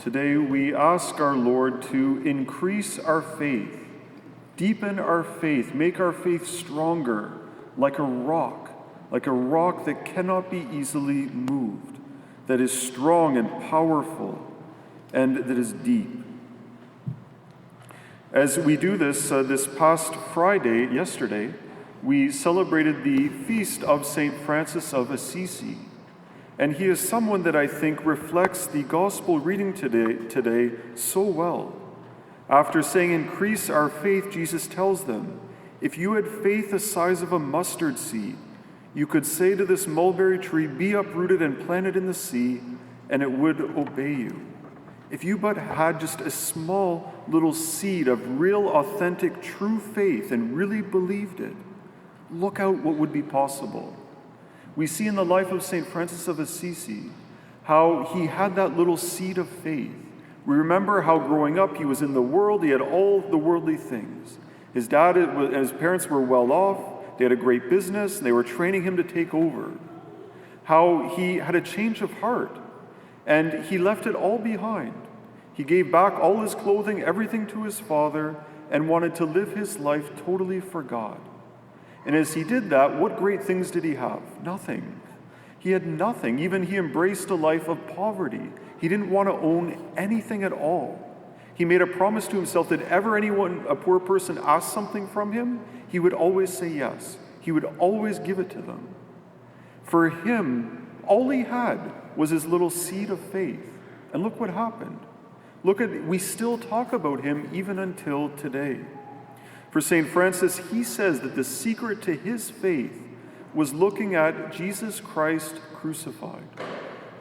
Today we ask our Lord to increase our faith, deepen our faith, make our faith stronger, like a rock that cannot be easily moved, that is strong and powerful, and that is deep. As we do this, this past Friday, yesterday, we celebrated the feast of St. Francis of Assisi. And he is someone that I think reflects the gospel reading today so well. After saying, increase our faith, Jesus tells them, if you had faith the size of a mustard seed, you could say to this mulberry tree, be uprooted and planted in the sea, and it would obey you. If you but had just a small little seed of real, authentic, true faith and really believed it, look out what would be possible. We see in the life of St. Francis of Assisi how he had that little seed of faith. We remember how growing up he was in the world, he had all the worldly things. His dad and his parents were well off, they had a great business, and they were training him to take over. How he had a change of heart, and he left it all behind. He gave back all his clothing, everything to his father, and wanted to live his life totally for God. And as he did that, what great things did he have? Nothing. He had nothing. Even he embraced a life of poverty. He didn't want to own anything at all. He made a promise to himself that ever a poor person asked something from him, he would always say yes. He would always give it to them. For him, all he had was his little seed of faith. And look what happened. We still talk about him even until today. For St. Francis, he says that the secret to his faith was looking at Jesus Christ crucified.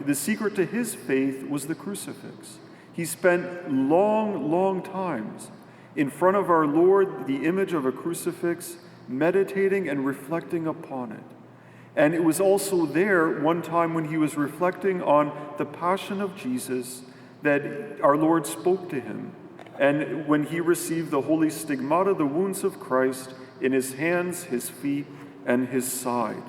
The secret to his faith was the crucifix. He spent long times in front of our Lord, the image of a crucifix, meditating and reflecting upon it. And it was also there one time when he was reflecting on the passion of Jesus that our Lord spoke to him. And when he received the holy stigmata, the wounds of Christ, in his hands, his feet, and his side.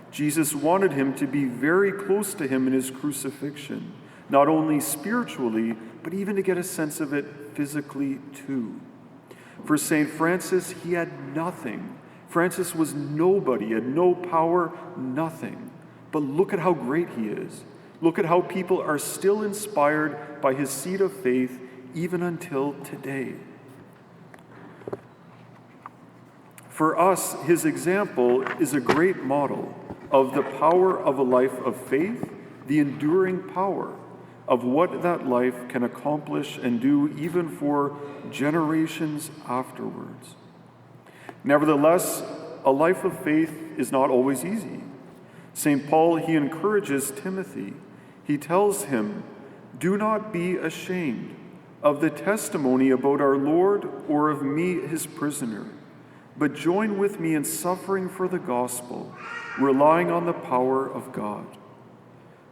Jesus wanted him to be very close to him in his crucifixion, not only spiritually, but even to get a sense of it physically too. For St. Francis, he had nothing. Francis was nobody, he had no power, nothing. But look at how great he is. Look at how people are still inspired by his seed of faith even until today. For us, his example is a great model of the power of a life of faith, the enduring power of what that life can accomplish and do even for generations afterwards. Nevertheless, a life of faith is not always easy. St. Paul, he encourages Timothy. He tells him, do not be ashamed of the testimony about our Lord or of me, his prisoner, but join with me in suffering for the gospel, relying on the power of God.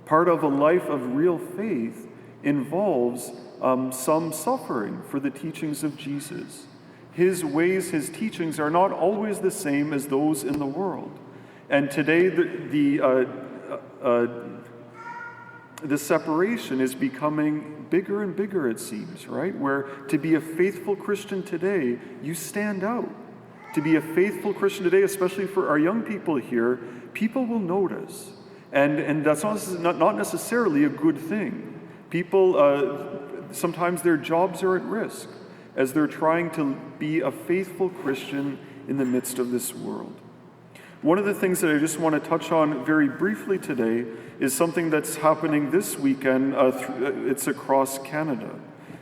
Part of a life of real faith involves some suffering for the teachings of Jesus. His ways, his teachings are not always the same as those in the world. And today the separation is becoming bigger and bigger, it seems, right? Where to be a faithful Christian today, you stand out. To be a faithful Christian today, especially for our young people here, people will notice. And that's not necessarily a good thing. People, sometimes their jobs are at risk as they're trying to be a faithful Christian in the midst of this world. One of the things that I just want to touch on very briefly today is something that's happening this weekend. It's across Canada.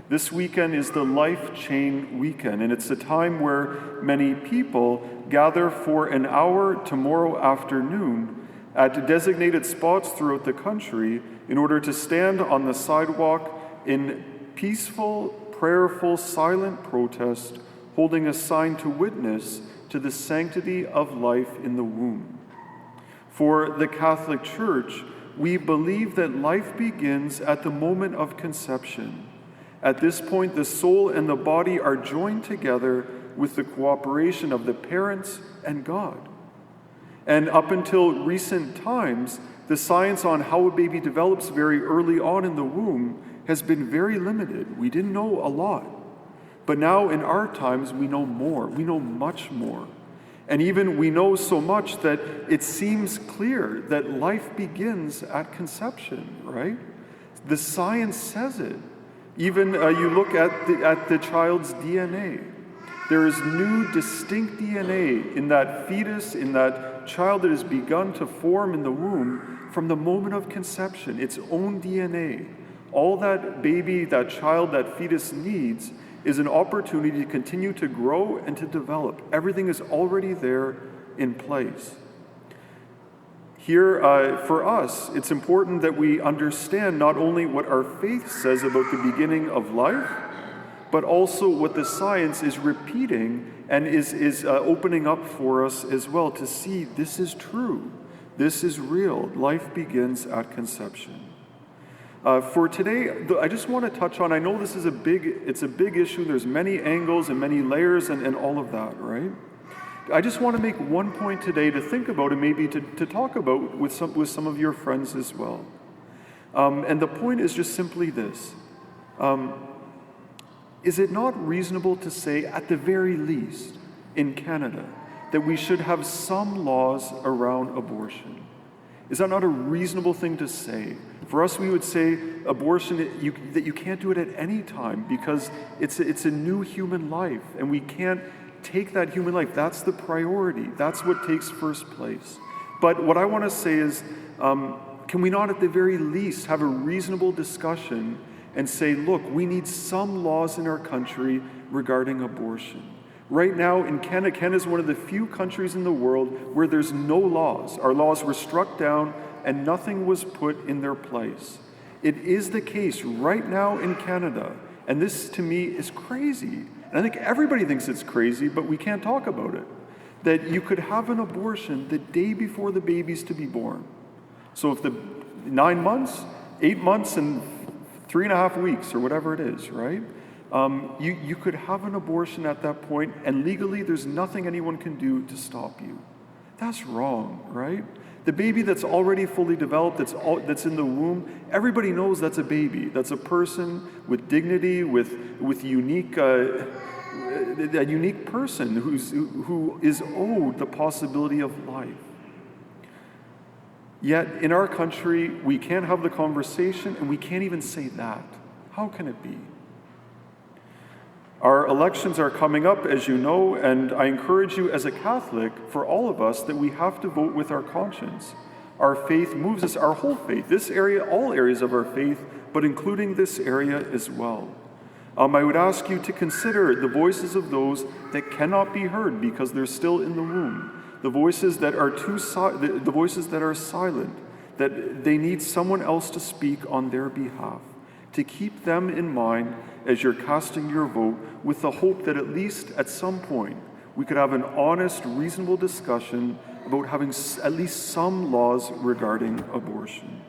This weekend is the Life Chain Weekend, and it's a time where many people gather for an hour tomorrow afternoon at designated spots throughout the country in order to stand on the sidewalk in peaceful, prayerful, silent protest, holding a sign to witness to the sanctity of life in the womb. For the Catholic Church, we believe that life begins at the moment of conception. At this point, the soul and the body are joined together with the cooperation of the parents and God. And up until recent times, the science on how a baby develops very early on in the womb has been very limited. We didn't know a lot. But now in our times, we know more. We know much more. And even we know so much that it seems clear that life begins at conception, right? The science says it. Even you look at the child's DNA. There is new, distinct DNA in that fetus, in that child that has begun to form in the womb from the moment of conception, its own DNA. All that baby, that child, that fetus needs is an opportunity to continue to grow and to develop. Everything is already there in place. Here, for us, it's important that we understand not only what our faith says about the beginning of life, but also what the science is repeating and is opening up for us as well to see this is true, this is real. Life begins at conception. For today, I just want to touch on, I know this is it's a big issue, there's many angles and many layers and all of that, right? I just want to make one point today to think about and maybe to talk about with some of your friends as well. And the point is just simply this. Is it not reasonable to say, at the very least, in Canada, that we should have some laws around abortion? Is that not a reasonable thing to say? For us, we would say abortion, that you can't do it at any time because it's a new human life, and we can't take that human life. That's the priority. That's what takes first place. But what I want to say is, can we not at the very least have a reasonable discussion and say, look, we need some laws in our country regarding abortion. Right now in Canada is one of the few countries in the world where there's no laws. Our laws were struck down and nothing was put in their place. It is the case right now in Canada, and this to me is crazy. And I think everybody thinks it's crazy, but we can't talk about it. That you could have an abortion the day before the baby's to be born. So if the 9 months, 8 months, and 3.5 weeks, or whatever it is, right? You could have an abortion at that point, and legally there's nothing anyone can do to stop you. That's wrong, right? The baby that's already fully developed, that's in the womb, everybody knows that's a baby. That's a person with dignity, with unique, a unique person who is owed the possibility of life. Yet in our country, we can't have the conversation, and we can't even say that. How can it be? Our elections are coming up, as you know, and I encourage you as a Catholic, for all of us, that we have to vote with our conscience. Our faith moves us, our whole faith, this area, all areas of our faith, but including this area as well. I would ask you to consider the voices of those that cannot be heard because they're still in the womb, the voices that are the voices that are silent, that they need someone else to speak on their behalf, to keep them in mind as you're casting your vote, with the hope that at least at some point we could have an honest, reasonable discussion about having at least some laws regarding abortion.